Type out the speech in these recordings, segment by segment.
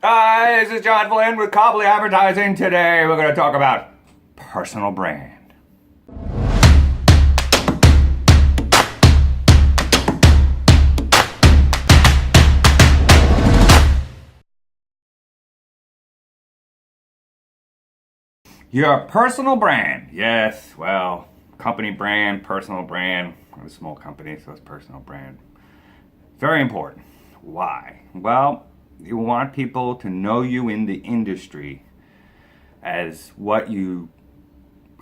Hi, this is John Flynn with Copley Advertising. Today we're going to talk about personal brand. Your personal brand. Yes, well, company brand, personal brand. I'm a small company, so it's personal brand. Very important. Why? Well, you want people to know you in the industry as what you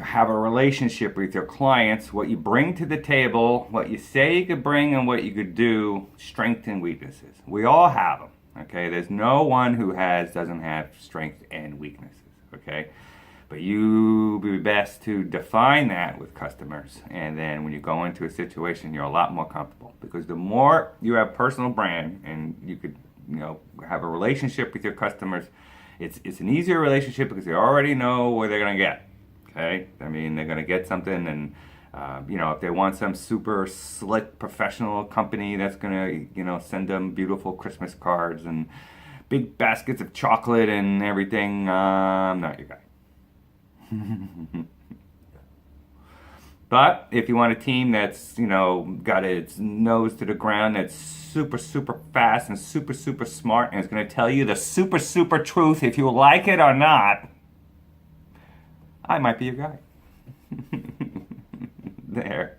have a relationship with your clients, what you bring to the table, what you say you could bring, and what you could do, strengths and weaknesses. We all have them, okay? There's no one who doesn't have strengths and weaknesses, okay? But you be best to define that with customers, and then when you go into a situation, you're a lot more comfortable, because the more you have personal brand and you could, have a relationship with your customers, it's an easier relationship because they already know what they're gonna get. Okay, I mean they're gonna get something, and if they want some super slick professional company that's gonna send them beautiful Christmas cards and big baskets of chocolate and everything, I'm not your guy. But if you want a team that's got its nose to the ground, that's super super fast and super super smart, and it's going to tell you the super super truth if you like it or not, I might be your guy. There.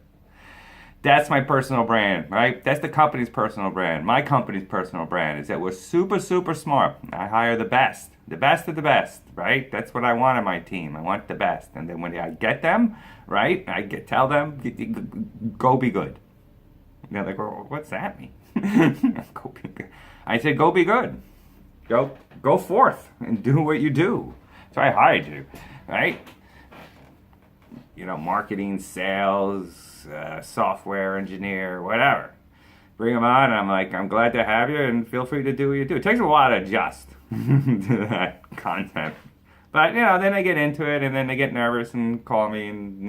That's my personal brand, right? That's the company's personal brand. My company's personal brand is that we're super, super smart. I hire the best of the best, right? That's what I want on my team. I want the best. And then when I get them, right, tell them, go be good. And they're like, well, what's that mean? Go be good. I said, go be good. Go forth and do what you do. So I hired you, right? Marketing, sales, software engineer, whatever. Bring them on, and I'm like, I'm glad to have you, and feel free to do what you do. It takes a while to adjust to that content. But, then they get into it, and then they get nervous and call me and,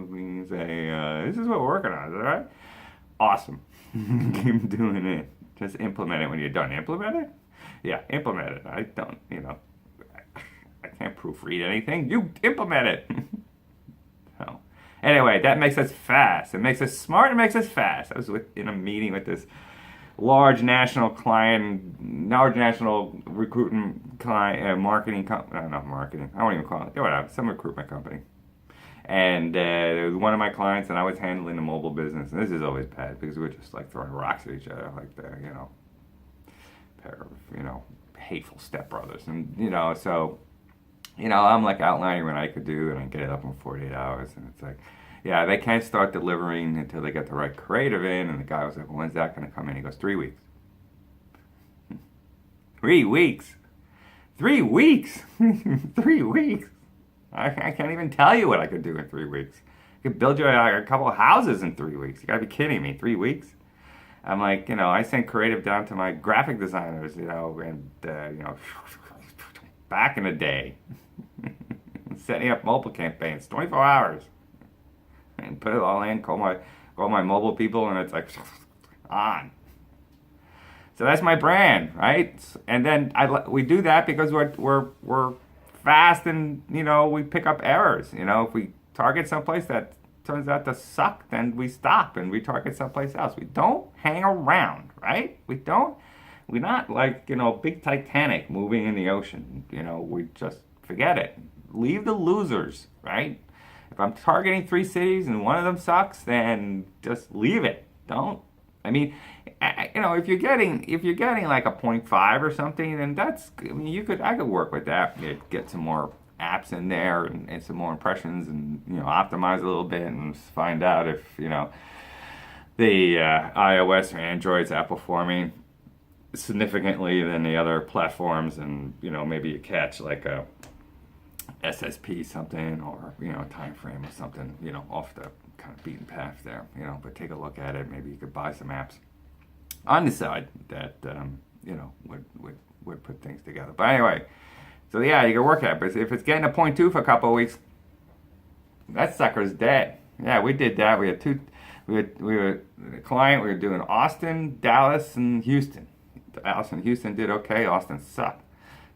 we say, this is what we're working on, is that right? Awesome. Keep doing it. Just implement it when you're done. Implement it? Yeah, implement it. I don't, I can't proofread anything. You implement it. So, anyway, that makes us fast. It makes us smart. It makes us fast. I was in a meeting with this large national recruitment client, marketing company. Not marketing. I won't even call it. Whatever. Some recruitment company. And it was one of my clients, and I was handling the mobile business. And this is always bad because we were just like throwing rocks at each other, like the pair of hateful stepbrothers, and so. I'm like outlining what I could do, and I get it up in 48 hours. And it's like, yeah, they can't start delivering until they get the right creative in. And the guy was like, well, when's that going to come in? He goes, 3 weeks. 3 weeks? 3 weeks? 3 weeks? I can't even tell you what I could do in 3 weeks. I could build you a couple of houses in 3 weeks. You got to be kidding me. 3 weeks? I'm like, I send creative down to my graphic designers, and, back in the day. Setting up mobile campaigns, 24 hours, and put it all in. Call my mobile people, and it's like on. So that's my brand, right? And then we do that because we're fast, and we pick up errors. If we target someplace that turns out to suck, then we stop and we target someplace else. We don't hang around, right? We're not like big Titanic moving in the ocean. We just forget it. Leave the losers, right? If I'm targeting 3 cities and one of them sucks, then just leave it. Don't. I mean, if you're getting like a 0.5 or something, then I could work with that. Get some more apps in there and some more impressions, and optimize a little bit and find out if the iOS or Android's outperforming significantly than the other platforms, and maybe you catch like a SSP something, or time frame or something off the kind of beaten path there, but take a look at it. Maybe you could buy some apps on the side that would put things together. But anyway, so yeah, you can work at it. But if it's getting a 0.2 for a couple of weeks, that sucker's dead. Yeah, we did that. We had a client. We were doing Austin, Dallas, and Houston. Dallas and Houston did okay. Austin sucked.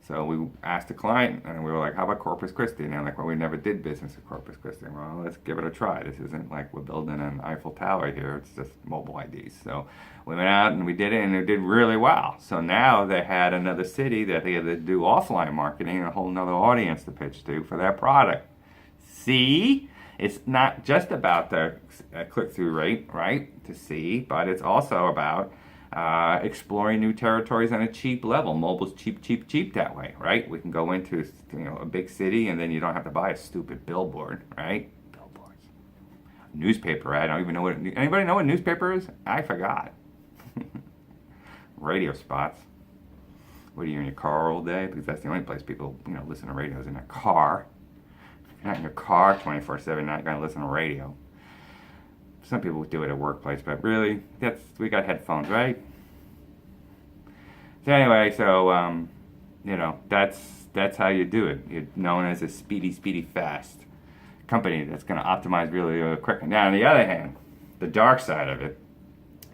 So we asked the client, and we were like, how about Corpus Christi? And they're like, well, we never did business at Corpus Christi. Well, let's give it a try. This isn't like we're building an Eiffel Tower here. It's just mobile IDs. So we went out and we did it, and it did really well. So now they had another city that they had to do offline marketing, a whole nother audience to pitch to for their product. See? It's not just about the click-through rate, right, to see, but it's also about exploring new territories on a cheap level. Mobile's cheap, cheap, cheap that way, right? We can go into a big city, and then you don't have to buy a stupid billboard, right? Billboards, newspaper ad. I don't even know what. Anybody know what newspaper is? I forgot. Radio spots. What are you in your car all day? Because that's the only place people listen to radios, in their car. If you're not in your car 24/7, you're not going to listen to radio. Some people do it at workplace, but really, we got headphones, right? So anyway, that's how you do it. You're known as a speedy, fast company that's going to optimize really, really quick. Now, on the other hand, the dark side of it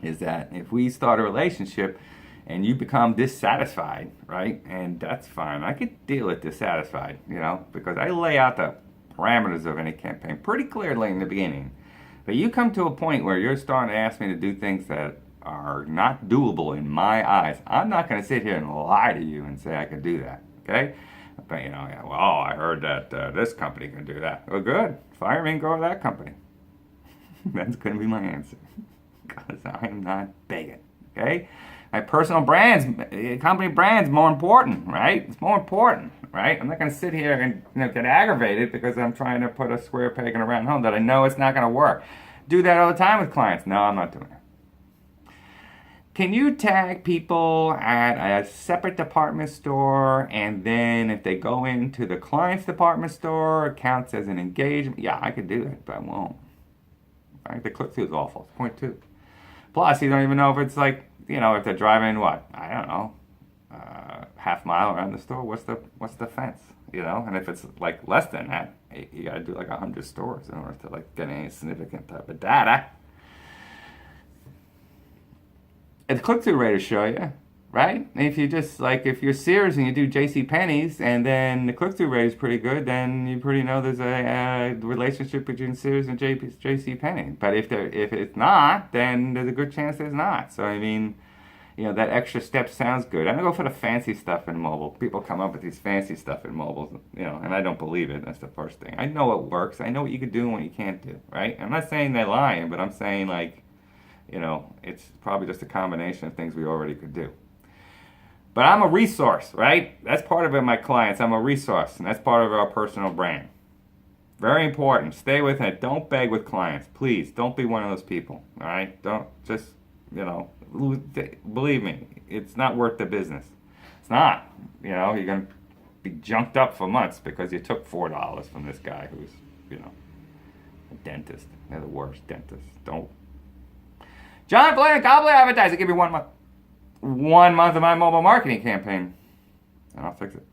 is that if we start a relationship and you become dissatisfied, right? And that's fine. I could deal with dissatisfied, because I lay out the parameters of any campaign pretty clearly in the beginning. But you come to a point where you're starting to ask me to do things that are not doable in my eyes. I'm not going to sit here and lie to you and say I can do that, okay? But, I heard that this company can do that. Well, good. Fire me and go to that company. That's going to be my answer. Because I am not begging, okay? My personal company brand's more important, right? It's more important, right? I'm not going to sit here and get aggravated because I'm trying to put a square peg in a round hole that I know it's not going to work. Do that all the time with clients. No, I'm not doing it. Can you tag people at a separate department store, and then if they go into the client's department store, it counts as an engagement? Yeah, I could do that, but I won't. Right? The click-through is awful. Point two. Plus, you don't even know if it's like, if they're driving I don't know, half mile around the store, what's the fence, And if it's like less than that, you got to do like 100 stores in order to get any significant type of data. And the click-through rate will show you, right? And if you just if you're Sears and you do JCPenney's and then the click-through rate is pretty good, then you pretty know there's a relationship between Sears and JCPenney. But if it's not, then there's a good chance there's not. So that extra step sounds good. I don't go for the fancy stuff in mobile. People come up with these fancy stuff in mobile, and I don't believe it. That's the first thing. I know it works. I know what you can do and what you can't do, right? I'm not saying they're lying, but I'm saying it's probably just a combination of things we already could do. But I'm a resource, right? That's part of it, my clients. I'm a resource, and that's part of our personal brand. Very important. Stay with it. Don't beg with clients. Please, don't be one of those people, all right? Don't just, believe me, it's not worth the business. It's not. You're going to be junked up for months because you took $4 from this guy who's, a dentist. They're the worst dentists. Don't. John Flynn, Copley Advertising. Give me 1 month. 1 month of my mobile marketing campaign, and I'll fix it.